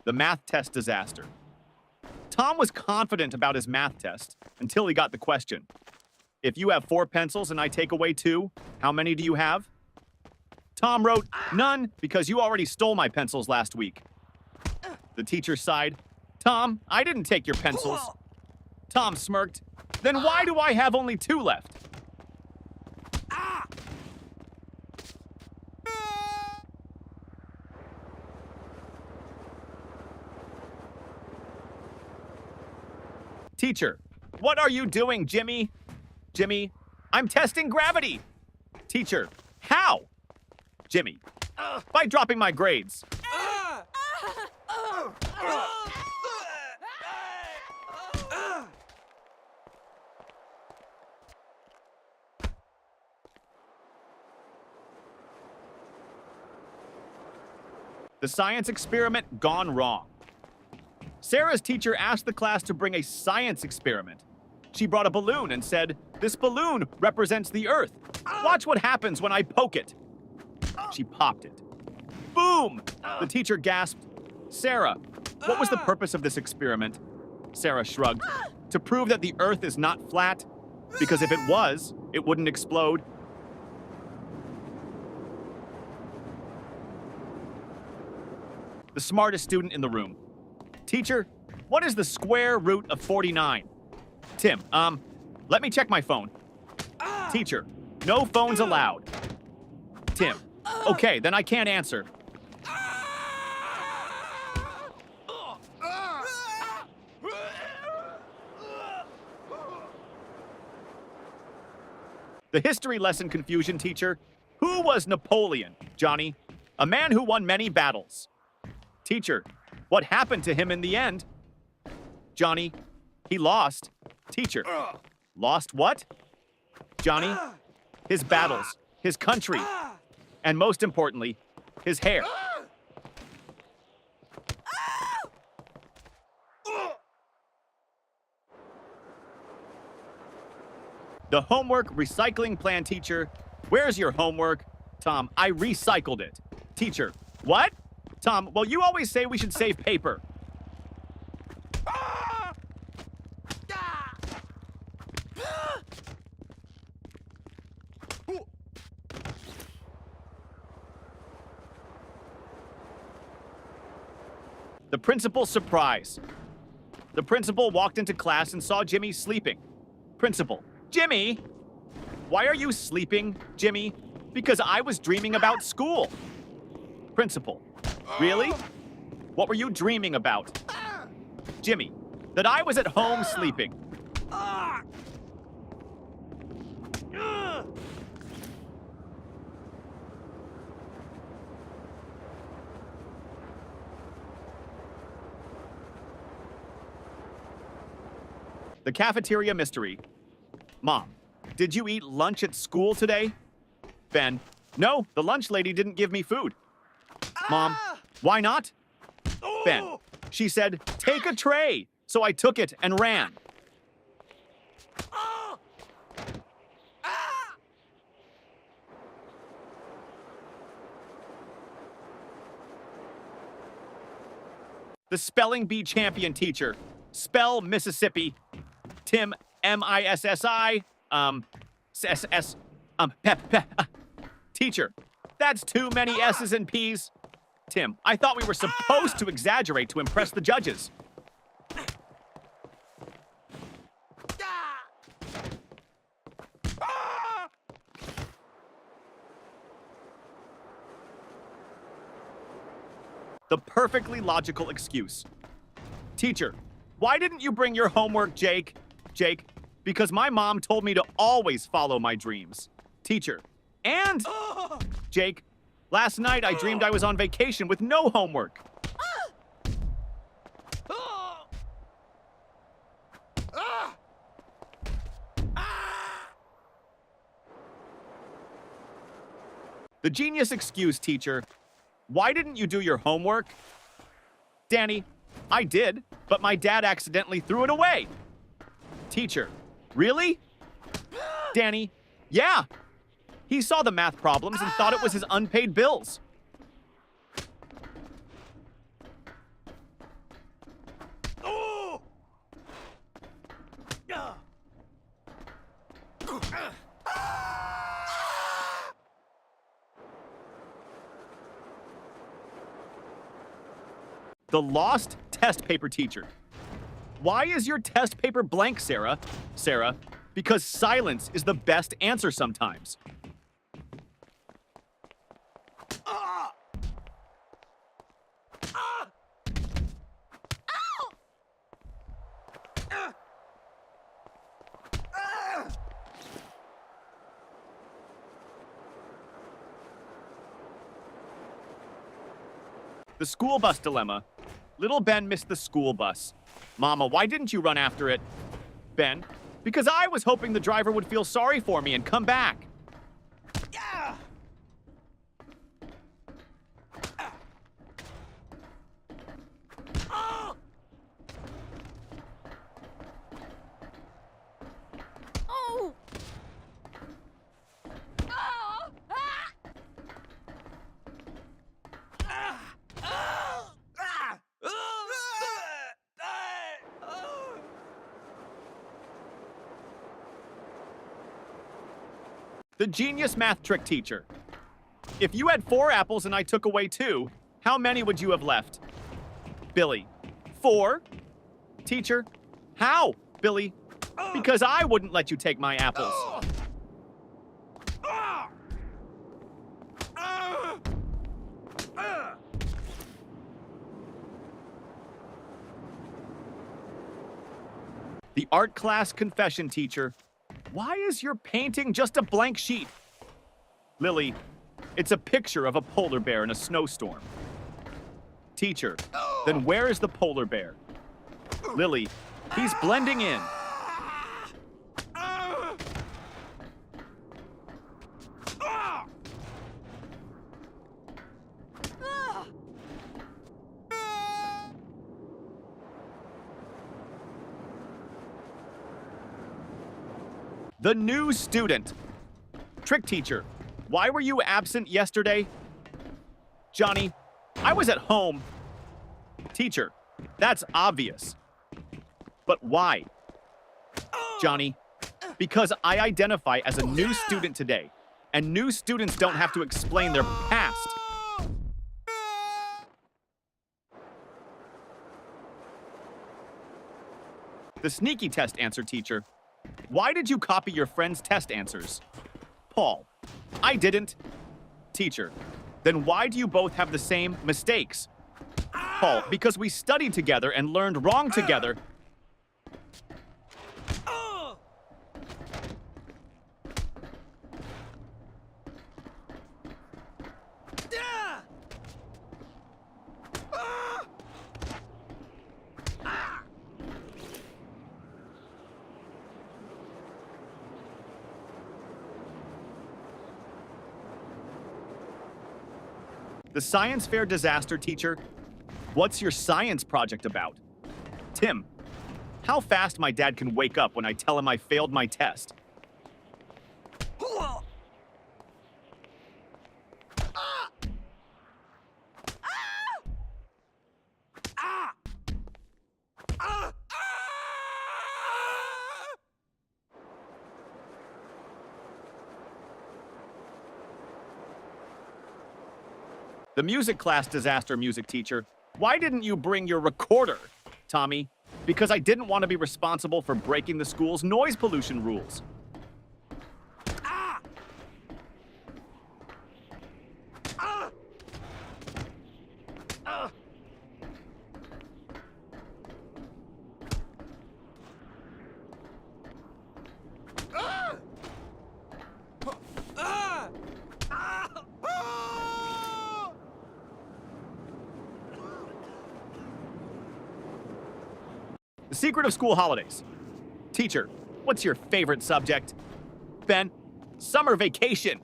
The math test disaster. Tom was confident about his math test until he got the question. If you have 4 pencils and I take away 2, how many do you have? Tom wrote, none, because you already stole my pencils last week. The teacher sighed. Tom, I didn't take your pencils. Tom smirked. Then why do I have only 2 left? Teacher, what are you doing, Jimmy? Jimmy, I'm testing gravity. Teacher, how? Jimmy, by dropping my grades. The science experiment gone wrong. Sarah's teacher asked the class to bring a science experiment. She brought a balloon and said, "This balloon represents the Earth. Watch what happens when I poke it." She popped it. Boom! The teacher gasped, "Sarah, what was the purpose of this experiment?" Sarah shrugged. "To prove that the Earth is not flat, because if it was, it wouldn't explode." The smartest student in the room. Teacher, what is the square root of 49? Tim, let me check my phone. Teacher, no phones allowed. Tim, okay, then I can't answer. The history lesson confusion teacher. Who was Napoleon, Johnny? A man who won many battles. Teacher, what happened to him in the end? Johnny, he lost. Teacher, lost what? Johnny, his battles, his country, and most importantly, his hair. The homework recycling plan teacher. Where's your homework? Tom, I recycled it. Teacher, what? Tom, well, you always say we should save paper. The principal's surprise. The principal walked into class and saw Jimmy sleeping. Principal, Jimmy! Why are you sleeping, Jimmy? Because I was dreaming about school. Principal, really? What were you dreaming about? Jimmy, that I was at home sleeping. The cafeteria mystery. Mom, did you eat lunch at school today? Ben, no, the lunch lady didn't give me food. Mom, why not? Ben, she said, take a tray. So I took it and ran. The spelling bee champion teacher. Spell Mississippi. Tim, M-I-S-S-I, S-S, Teacher, that's too many S's and P's. Tim, I thought we were supposed to exaggerate to impress the judges. The perfectly logical excuse. Teacher, why didn't you bring your homework, Jake? Jake, because my mom told me to always follow my dreams. Teacher, and Jake, last night I dreamed I was on vacation with no homework. The genius excuse, teacher. Why didn't you do your homework? Danny, I did, but my dad accidentally threw it away. Teacher, really? Danny, yeah. He saw the math problems and thought it was his unpaid bills. The lost test paper teacher. Why is your test paper blank, Sarah? Sarah, because silence is the best answer sometimes. The school bus dilemma. Little Ben missed the school bus. Mama, why didn't you run after it? Ben, because I was hoping the driver would feel sorry for me and come back. Yeah. Oh. Oh. The genius math trick teacher. If you had 4 apples and I took away 2, how many would you have left? Billy, 4? Teacher, how? Billy, because I wouldn't let you take my apples. The art class confession teacher. Why is your painting just a blank sheet? Lily, it's a picture of a polar bear in a snowstorm. Teacher, then where is the polar bear? Lily, he's blending in. The new student. Trick teacher, why were you absent yesterday? Johnny, I was at home. Teacher, that's obvious. But why? Johnny, because I identify as a new student today, and new students don't have to explain their past. The sneaky test answer teacher. Why did you copy your friend's test answers? Paul, I didn't. Teacher, then why do you both have the same mistakes? Paul, because we studied together and learned wrong together. The science fair disaster teacher. What's your science project about? Tim, how fast my dad can wake up when I tell him I failed my test. The music class disaster music teacher. Why didn't you bring your recorder? Tommy, because I didn't want to be responsible for breaking the school's noise pollution rules. The secret of school holidays. Teacher, what's your favorite subject? Ben, summer vacation.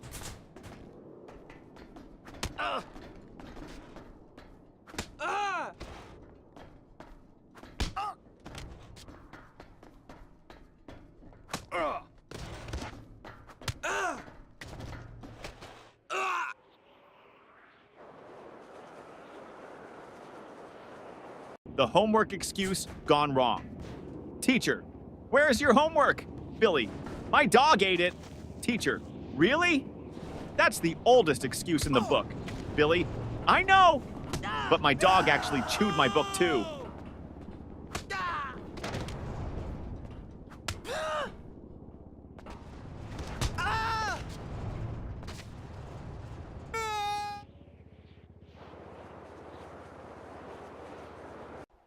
The homework excuse gone wrong. Teacher, where's your homework? Billy, my dog ate it. Teacher, really? That's the oldest excuse in the book. Billy, I know. But my dog actually chewed my book too.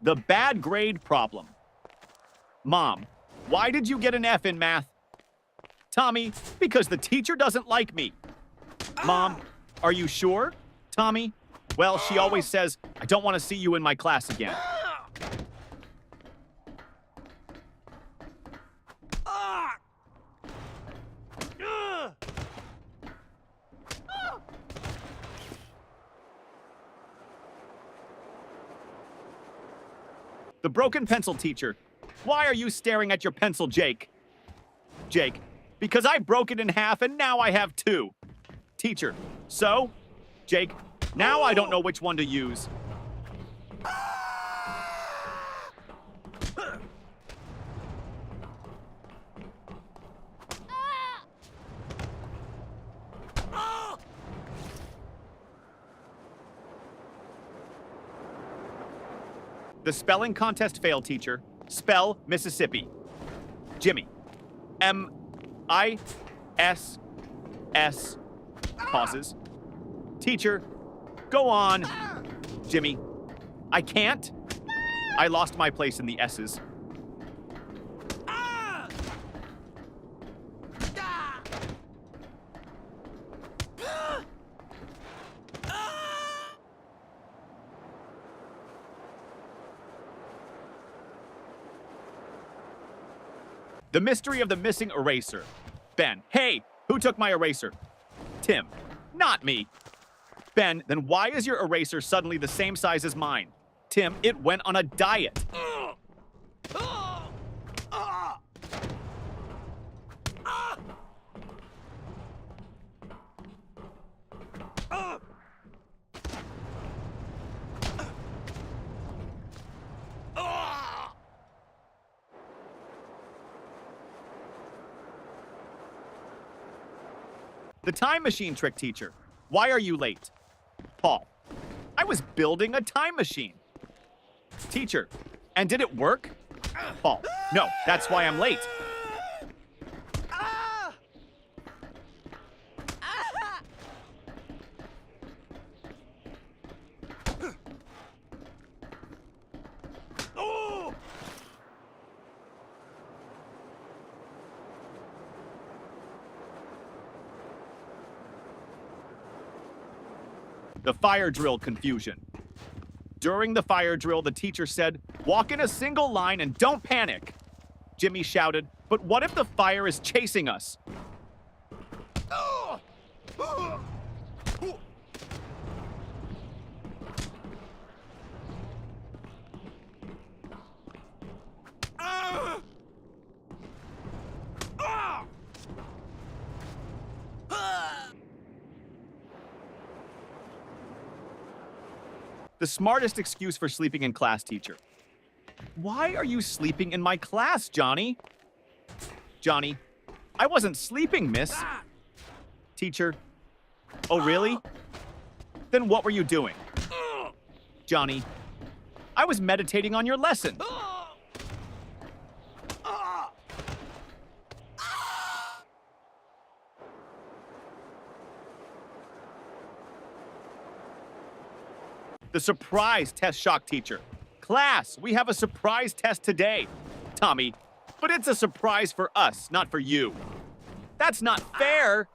The bad grade problem. Mom, why did you get an F in math? Tommy, because the teacher doesn't like me. Mom, are you sure? Tommy, well, she always says, I don't want to see you in my class again. The broken pencil teacher. Why are you staring at your pencil, Jake? Jake, because I broke it in half and now I have two. Teacher, so? Jake, now I don't know which one to use. The spelling contest failed, teacher. Spell Mississippi. Jimmy. M-I-S-S. Pauses. Teacher, go on. Jimmy. I can't. I lost my place in the S's. The mystery of the missing eraser. Ben, hey, who took my eraser? Tim, not me. Ben, then why is your eraser suddenly the same size as mine? Tim, it went on a diet. The time machine trick teacher. Why are you late? Paul. I was building a time machine. Teacher. And did it work? Paul. No, that's why I'm late. The fire drill confusion. During the fire drill, the teacher said, walk in a single line and don't panic. Jimmy shouted, but what if the fire is chasing us? The smartest excuse for sleeping in class, teacher. Why are you sleeping in my class, Johnny? Johnny, I wasn't sleeping, miss. Teacher, oh really? Then what were you doing? Johnny, I was meditating on your lesson. The surprise test shock teacher. Class, we have a surprise test today. Tommy, but it's a surprise for us, not for you. That's not fair.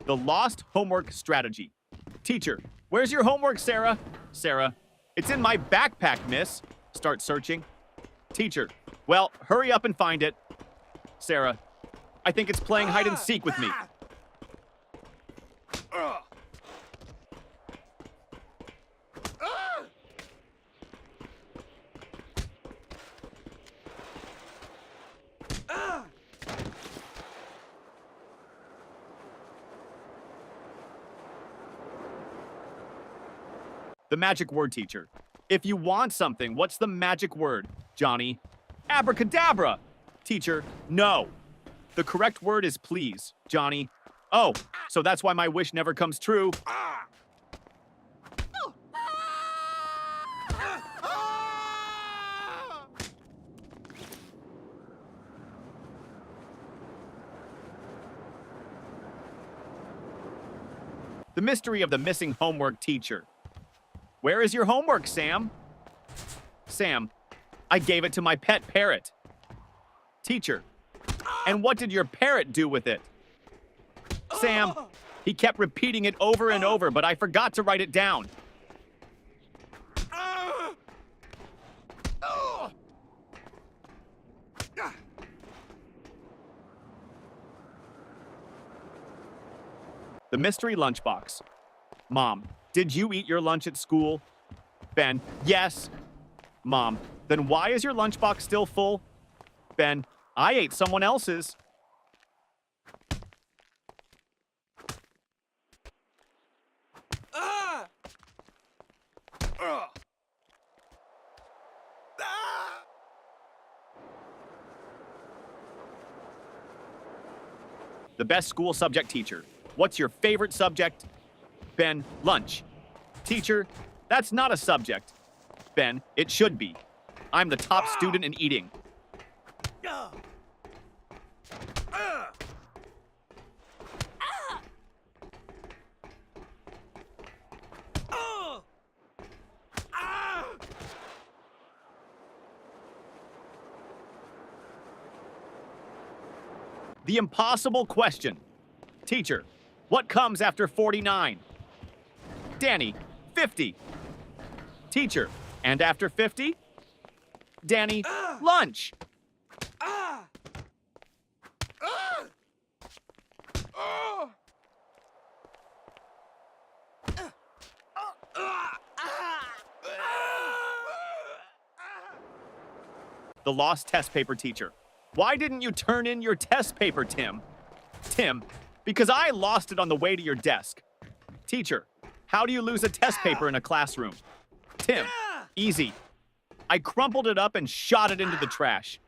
The lost homework strategy. Teacher, where's your homework, Sarah? Sarah, it's in my backpack, miss. Start searching. Teacher, well, hurry up and find it. Sarah, I think it's playing hide and seek with me. The magic word, teacher. If you want something, what's the magic word, Johnny? Abracadabra! Teacher, no. The correct word is please, Johnny. Oh, so that's why my wish never comes true. The mystery of the missing homework teacher. Where is your homework, Sam? Sam, I gave it to my pet parrot. Teacher, and what did your parrot do with it? Sam, he kept repeating it over and over, but I forgot to write it down. The mystery lunchbox. Mom, did you eat your lunch at school? Ben, yes. Mom, then why is your lunchbox still full? Ben, I ate someone else's. The best school subject teacher. What's your favorite subject? Ben, lunch. Teacher, that's not a subject. Ben, it should be. I'm the top student in eating. The impossible question. Teacher, what comes after 49? Danny, 50. Teacher, and after 50? Danny, lunch. The lost test paper teacher. Why didn't you turn in your test paper, Tim? Tim, because I lost it on the way to your desk. Teacher, how do you lose a test paper in a classroom? Tim, easy. I crumpled it up and shot it into the trash.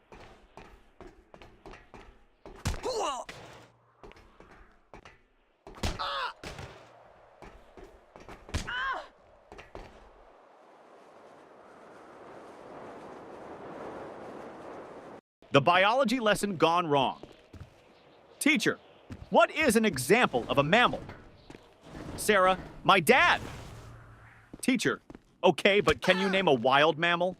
The biology lesson gone wrong. Teacher, what is an example of a mammal? Sarah, my dad. Teacher, okay, but can you name a wild mammal?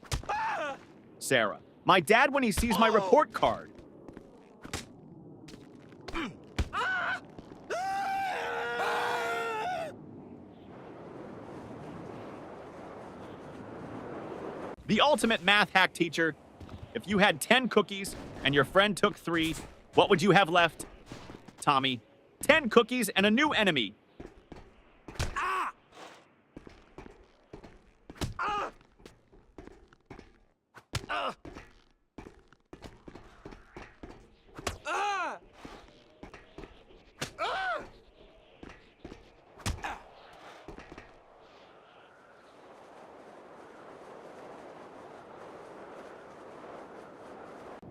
Sarah, my dad when he sees my report card. The ultimate math hack teacher. If you had 10 cookies and your friend took 3, what would you have left? Tommy, 10 cookies and a new enemy.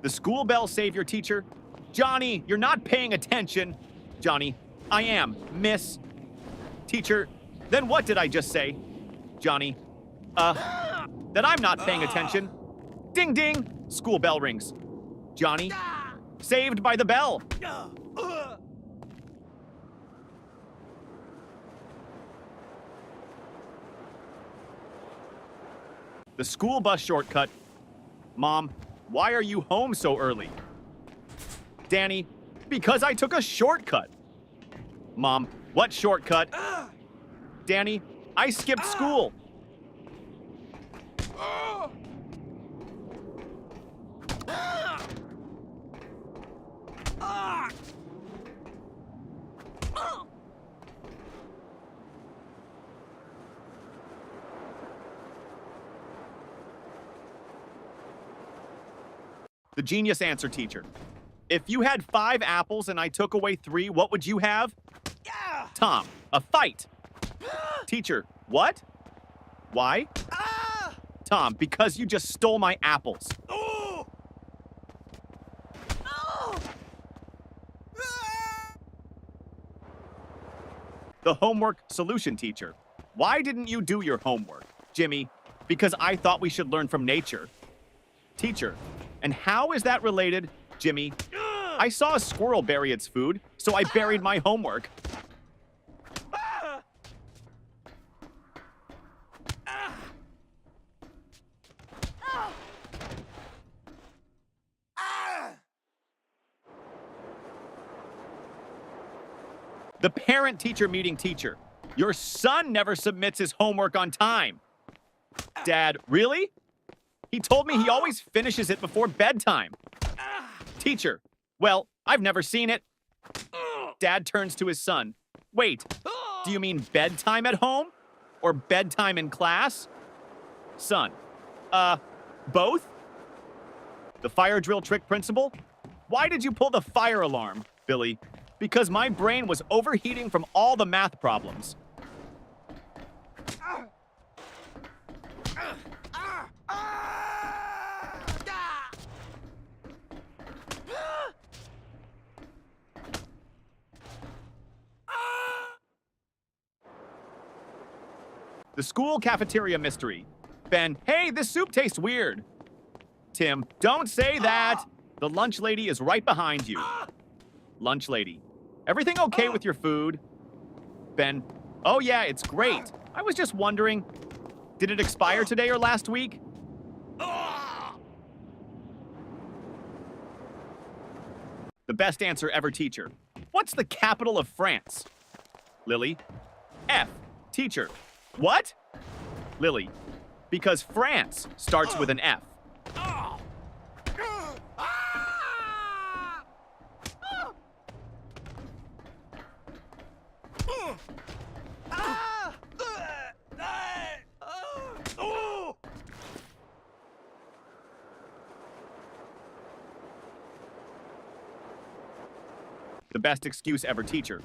The school bell saved your teacher. Johnny, you're not paying attention. Johnny, I am, miss. Teacher, then what did I just say? Johnny, that I'm not paying attention. Ding ding, school bell rings. Johnny, saved by the bell. The school bus shortcut. Mom, why are you home so early? Danny, because I took a shortcut. Mom, what shortcut? Danny, I skipped school. The genius answer teacher. If you had 5 apples and I took away 3, what would you have? Tom, a fight. Teacher, what? Why? Tom, because you just stole my apples. The homework solution teacher. Why didn't you do your homework? Jimmy, because I thought we should learn from nature. Teacher, and how is that related? Jimmy, I saw a squirrel bury its food, so I buried my homework. The parent-teacher meeting teacher. Your son never submits his homework on time. Dad, really? He told me he always finishes it before bedtime. Teacher, well, I've never seen it. Dad turns to his son. Wait, do you mean bedtime at home? Or bedtime in class? Son, both? The fire drill trick principal? Why did you pull the fire alarm, Billy? Because my brain was overheating from all the math problems. The school cafeteria mystery. Ben, hey, this soup tastes weird. Tim, don't say that. The lunch lady is right behind you. Lunch lady, everything okay with your food? Ben, oh yeah, it's great. I was just wondering, did it expire today or last week? The best answer ever teacher. What's the capital of France? Lily, F. Teacher, what? Lily, because France starts with an F. The best excuse ever teacher.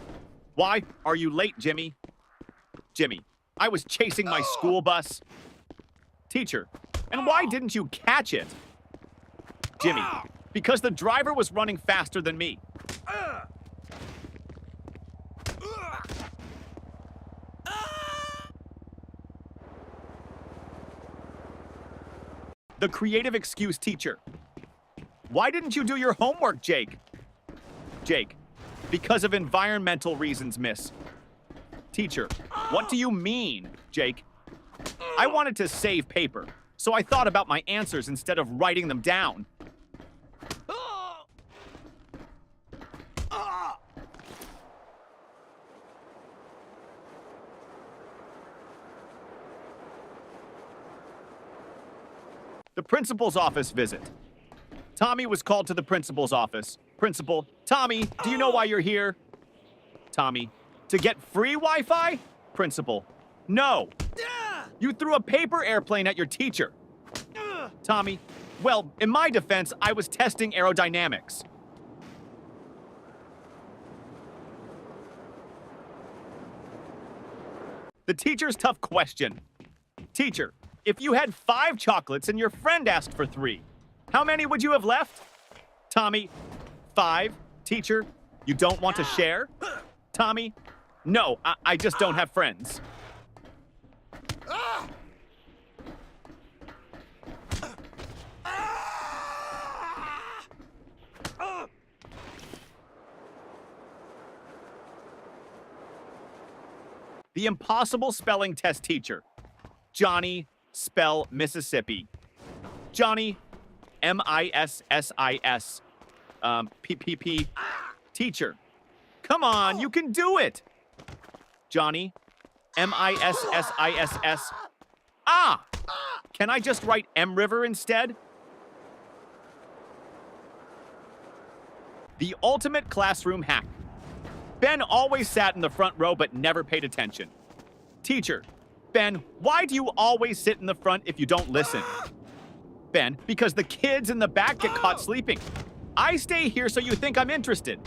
Why are you late, Jimmy? Jimmy, I was chasing my school bus. Teacher, and why didn't you catch it? Jimmy, because the driver was running faster than me. The creative excuse teacher. Why didn't you do your homework, Jake? Jake, because of environmental reasons, miss. Teacher, what do you mean, Jake? I wanted to save paper, so I thought about my answers instead of writing them down. The principal's office visit. Tommy was called to the principal's office. Principal, Tommy, do you know why you're here? Tommy, to get free Wi-Fi? Principal, no. You threw a paper airplane at your teacher. Tommy, well, in my defense, I was testing aerodynamics. The teacher's tough question. Teacher, if you had 5 chocolates and your friend asked for 3, how many would you have left? Tommy, 5. Teacher, you don't want to share? Tommy, no, I just don't have friends. The impossible spelling test teacher. Johnny, spell Mississippi. Johnny, M-I-S-S-I-S. P-P-P. Teacher, come on, you can do it. Johnny, M-I-S-S-I-S-S. Ah! Can I just write M River instead? The ultimate classroom hack. Ben always sat in the front row but never paid attention. Teacher, Ben, why do you always sit in the front if you don't listen? Ben, because the kids in the back get caught sleeping. I stay here so you think I'm interested.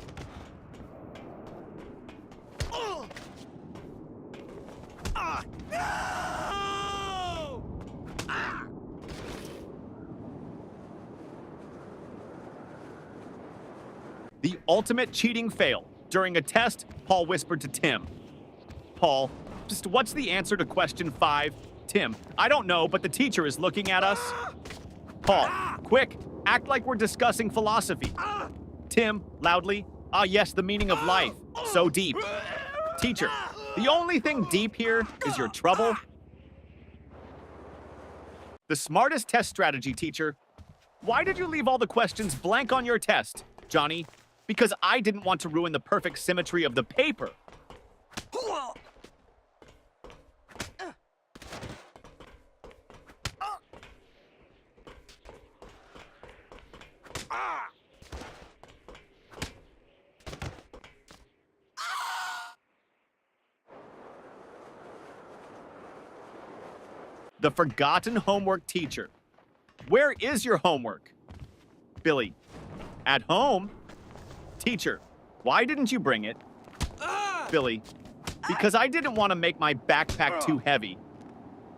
The ultimate cheating fail. During a test, Paul whispered to Tim. Paul, just what's the answer to question 5? Tim, I don't know, but the teacher is looking at us. Paul, quick, act like we're discussing philosophy. Tim, loudly, ah yes, the meaning of life. So deep. Teacher, the only thing deep here is your trouble. The smartest test strategy, teacher. Why did you leave all the questions blank on your test, Johnny? Because I didn't want to ruin the perfect symmetry of the paper. The forgotten homework teacher. Where is your homework? Billy, at home? Teacher, why didn't you bring it? Billy, because I didn't want to make my backpack too heavy.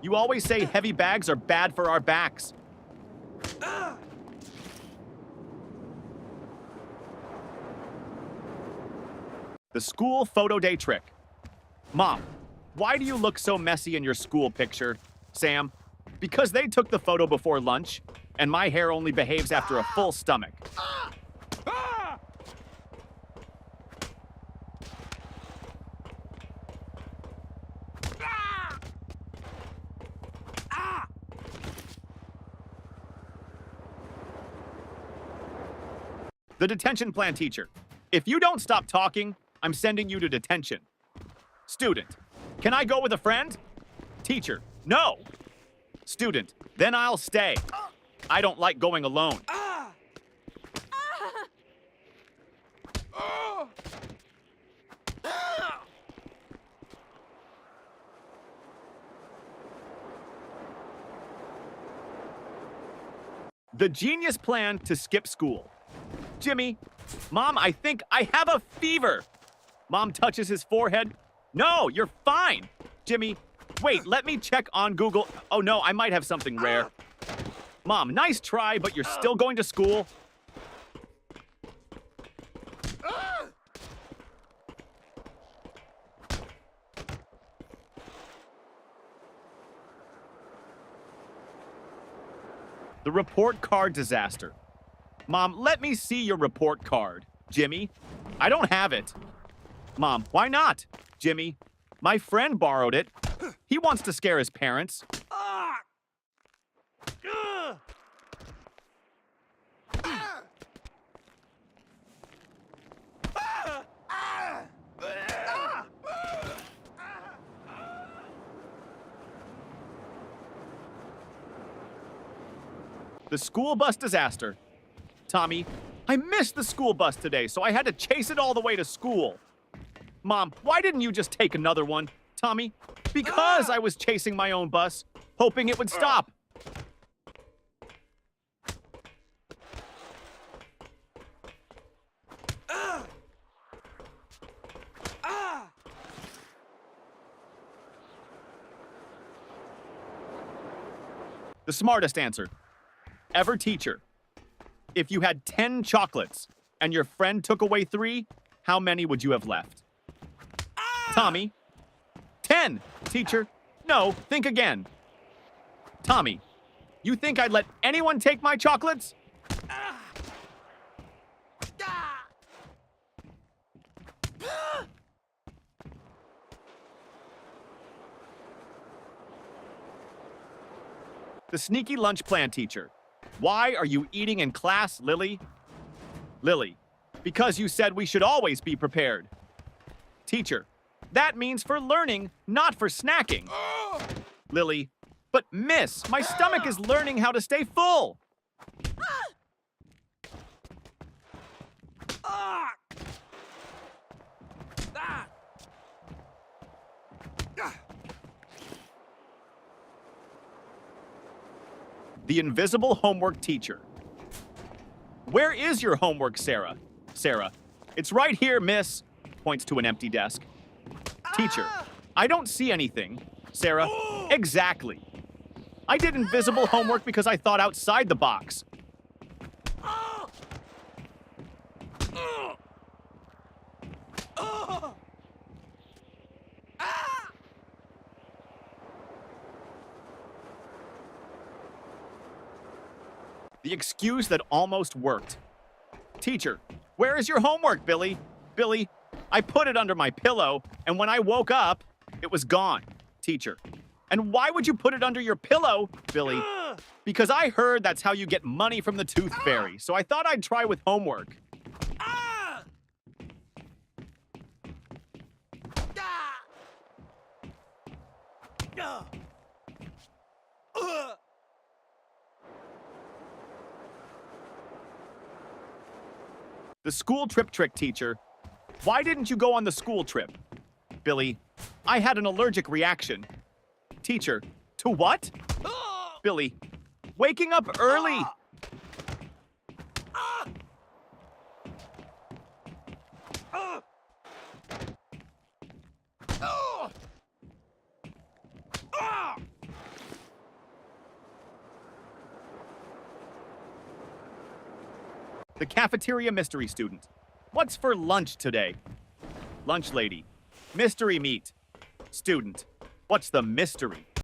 You always say heavy bags are bad for our backs. The school photo day trick. Mom, why do you look so messy in your school picture? Sam, because they took the photo before lunch, and my hair only behaves after a full stomach. The detention plan teacher. If you don't stop talking, I'm sending you to detention. Student, can I go with a friend? Teacher, no. Student, then I'll stay. I don't like going alone. The genius plan to skip school. Jimmy, Mom, I think I have a fever. Mom touches his forehead. No, you're fine. Jimmy, wait, let me check on Google. Oh no, I might have something rare. Mom, nice try, but you're still going to school. The report card disaster. Mom, let me see your report card. Jimmy, I don't have it. Mom, why not? Jimmy, my friend borrowed it. He wants to scare his parents. The school bus disaster. Tommy, I missed the school bus today, so I had to chase it all the way to school. Mom, why didn't you just take another one? Tommy, because I was chasing my own bus, hoping it would stop. The smartest answer. Ever teacher. If you had 10 chocolates and your friend took away 3, how many would you have left? Tommy. 10, teacher. No, think again. Tommy, you think I'd let anyone take my chocolates? The sneaky lunch plan teacher. Why are you eating in class, Lily? Lily, because you said we should always be prepared. Teacher, that means for learning, not for snacking. Lily, but miss, my stomach is learning how to stay full. The invisible homework teacher. Where is your homework, Sarah? Sarah, it's right here, miss. Points to an empty desk. Teacher, I don't see anything. Sarah, exactly. I did invisible homework because I thought outside the box. The excuse that almost worked. Teacher, where is your homework, Billy? Billy, I put it under my pillow, and when I woke up, it was gone. Teacher, and why would you put it under your pillow, Billy? Because I heard that's how you get money from the Tooth Fairy, so I thought I'd try with homework. The school trip trick teacher. Why didn't you go on the school trip? Billy, I had an allergic reaction. Teacher, to what? Billy, waking up early. The cafeteria mystery student. What's for lunch today? Lunch lady. Mystery meat. Student. What's the mystery?